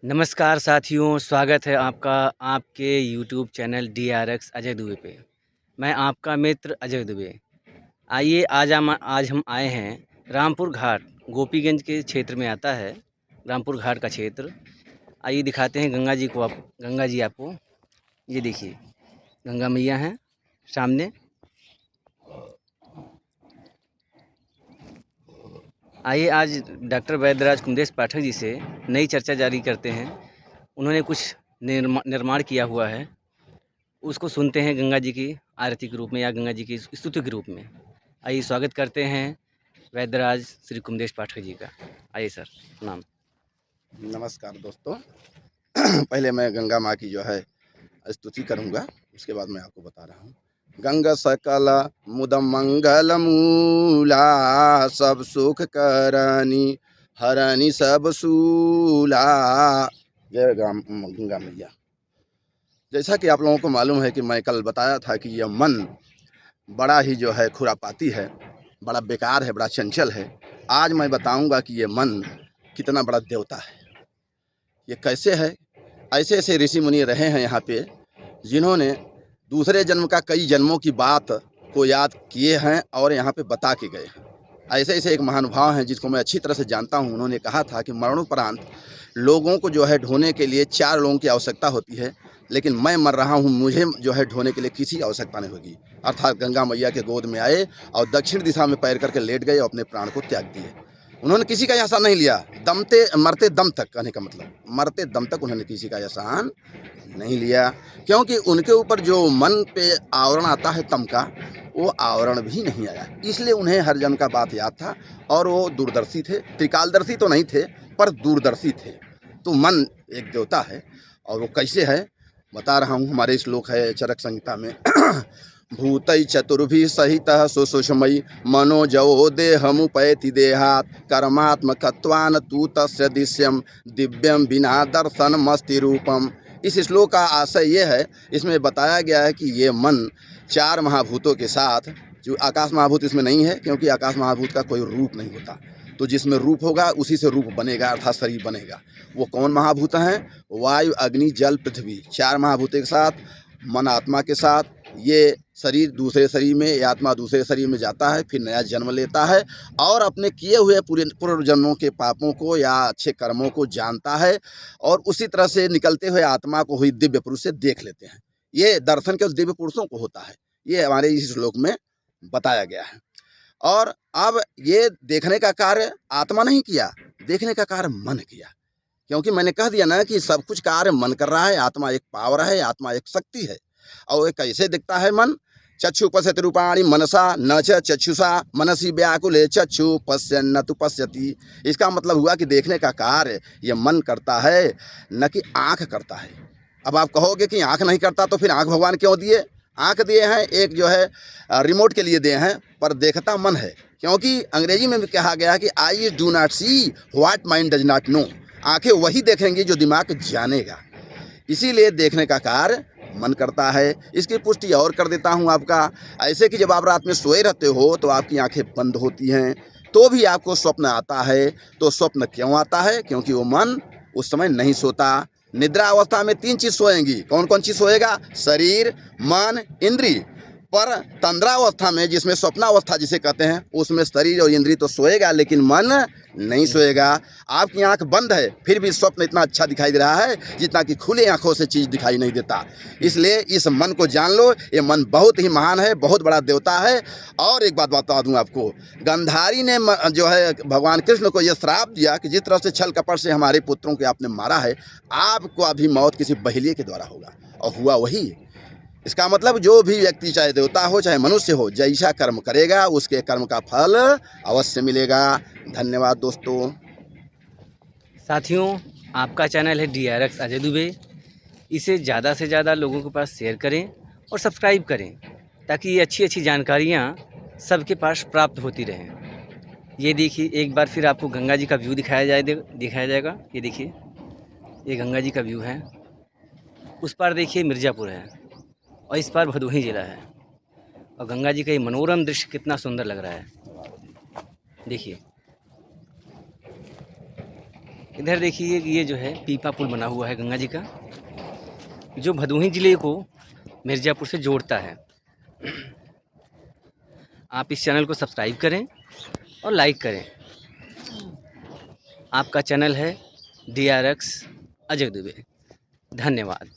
नमस्कार साथियों, स्वागत है आपका आपके YouTube channel DRX Ajay Dubey पे। मैं आपका मित्र अजय दुबे। आइए आज हम आए हैं रामपुर घाट, गोपीगंज के क्षेत्र में आता है रामपुर घाट का क्षेत्र। आइए दिखाते हैं गंगा जी आपको। ये देखिए गंगा मैया हैं सामने। आइए आज डॉक्टर वैद्यराज कुंदेश पाठक जी से नई चर्चा जारी करते हैं। उन्होंने कुछ निर्माण किया हुआ है, उसको सुनते हैं गंगा जी की आरती के रूप में या गंगा जी की स्तुति के रूप में। आइए स्वागत करते हैं वैद्यराज श्री कुमदेश पाठक जी का। आइए सर, नाम। नमस्कार दोस्तों। पहले मैं गंगा माँ की जो है स्तुति करूँगा, उसके बाद मैं आपको बता रहा हूँ। गंगा सकल मुदम मंगल मूला, सब सुख करनी हरनी सब सूला। जय गंगा मैया। जैसा कि आप लोगों को मालूम है कि मैं कल बताया था कि यह मन बड़ा ही जो है खुरापाती है, बड़ा बेकार है, बड़ा चंचल है। आज मैं बताऊंगा कि ये मन कितना बड़ा देवता है। ये कैसे है? ऐसे ऐसे ऋषि मुनि रहे हैं यहाँ पे, जिन्होंने दूसरे जन्म का कई जन्मों की बात को याद किए हैं और यहाँ पे बता के गए हैं। ऐसे ऐसे एक महानुभाव हैं जिसको मैं अच्छी तरह से जानता हूँ। उन्होंने कहा था कि मरणोपरांत लोगों को जो है ढोने के लिए 4 लोगों की आवश्यकता होती है, लेकिन मैं मर रहा हूँ, मुझे जो है ढोने के लिए किसी आवश्यकता नहीं होगी। अर्थात गंगा मैया के गोद में आए और दक्षिण दिशा में पैर करके लेट गए और अपने प्राण को त्याग दिए। उन्होंने किसी का एहसान नहीं लिया, मरते दम तक। कहने का मतलब मरते दम तक उन्होंने किसी का एहसान नहीं लिया, क्योंकि उनके ऊपर जो मन पे आवरण आता है तम का, वो आवरण भी नहीं आया। इसलिए उन्हें हर जन्म का बात याद था और वो दूरदर्शी थे। त्रिकालदर्शी तो नहीं थे, पर दूरदर्शी थे। तो मन एक देवता है। और वो कैसे है बता रहा हूँ। हमारे श्लोक है चरक संहिता में भूतै चतुर्भि सहित सुषुष्मयी मनोजवो देहमुपैति देहात् कर्मात्मकत्वान तू तस्य दृश्यम दिव्यम बिना दर्शनमस्ति रूपम। इस श्लोक का आशय ये है, इसमें बताया गया है कि ये मन 4 महाभूतों के साथ, जो आकाश महाभूत इसमें नहीं है क्योंकि आकाश महाभूत का कोई रूप नहीं होता, तो जिसमें रूप होगा उसी से रूप बनेगा, अर्थात शरीर बनेगा। वो कौन महाभूत हैं? वायु, अग्नि, जल, पृथ्वी। 4 महाभूतों के साथ, मन आत्मा के साथ ये शरीर दूसरे शरीर में, ये आत्मा दूसरे शरीर में जाता है, फिर नया जन्म लेता है और अपने किए हुए पूर्व जन्मों के पापों को या अच्छे कर्मों को जानता है और उसी तरह से निकलते हुए आत्मा को हुई दिव्य पुरुष से देख लेते हैं। ये दर्शन केवल दिव्य पुरुषों को होता है। ये हमारे इस श्लोक में बताया गया है। और अब ये देखने का कार्य आत्मा नहीं किया, देखने का कार्य मन किया। क्योंकि मैंने कह दिया ना कि सब कुछ कार्य मन कर रहा है। आत्मा एक पावर है, आत्मा एक शक्ति है। और ये कैसे दिखता है मन? चक्षु पश्यति रूपाणि मनसा न च चक्षुषा मनसी व्याकुले चक्षु पश्यन् न तु पश्यति। इसका मतलब हुआ कि देखने का कार्य ये मन करता है, न कि आँख करता है। अब आप कहोगे कि आँख नहीं करता तो फिर आँख भगवान क्यों दिए? आँख दिए हैं एक जो है रिमोट के लिए दिए हैं, पर देखता मन है। क्योंकि अंग्रेजी में भी कहा गया कि I do not see what mind does not know. आंखें वही देखेंगी जो दिमाग जानेगा। इसीलिए देखने का कार्य मन करता है। इसकी पुष्टि और कर देता हूँ आपका। ऐसे कि जब आप रात में सोए रहते हो तो आपकी आंखें बंद होती हैं, तो भी आपको स्वप्न आता है। तो स्वप्न क्यों आता है? क्योंकि वो मन उस समय नहीं सोता। निद्रा अवस्था में 3 चीज़ सोएंगी। कौन कौन चीज़ सोएगा? शरीर, मन, इंद्रिय। पर तंद्रावस्था में, जिसमें स्वप्नावस्था जिसे कहते हैं, उसमें शरीर और इंद्रिय तो सोएगा लेकिन मन नहीं सोएगा। आपकी आंख बंद है फिर भी स्वप्न इतना अच्छा दिखाई दे रहा है जितना कि खुले आंखों से चीज़ दिखाई नहीं देता। इसलिए इस मन को जान लो, ये मन बहुत ही महान है, बहुत बड़ा देवता है। और एक बात बता दूं आपको, गांधारी ने जो है भगवान कृष्ण को यह श्राप दिया कि जिस तरह से छल कपट से हमारे पुत्रों को आपने मारा है, आपको अभी मौत किसी बहेलिये के द्वारा होगा। और हुआ वही। इसका मतलब जो भी व्यक्ति, चाहे देवता हो चाहे मनुष्य हो, जैसा कर्म करेगा उसके कर्म का फल अवश्य मिलेगा। धन्यवाद दोस्तों। साथियों, आपका चैनल है DRX अजय दुबे। इसे ज़्यादा से ज़्यादा लोगों के पास शेयर करें और सब्सक्राइब करें, ताकि ये अच्छी अच्छी जानकारियाँ सबके पास प्राप्त होती रहें। ये देखिए, एक बार फिर आपको गंगा जी का व्यू दिखाया जाएगा। ये देखिए, ये गंगा जी का व्यू है। उस पार देखिए मिर्ज़ापुर है और इस पार भदोही ज़िला है। और गंगा जी का ये मनोरम दृश्य कितना सुंदर लग रहा है, देखिए। इधर देखिए ये जो है पीपा पुल बना हुआ है गंगा जी का, जो भदोही ज़िले को मिर्ज़ापुर से जोड़ता है। आप इस चैनल को सब्सक्राइब करें और लाइक करें। आपका चैनल है DRX अजय दुबे। धन्यवाद।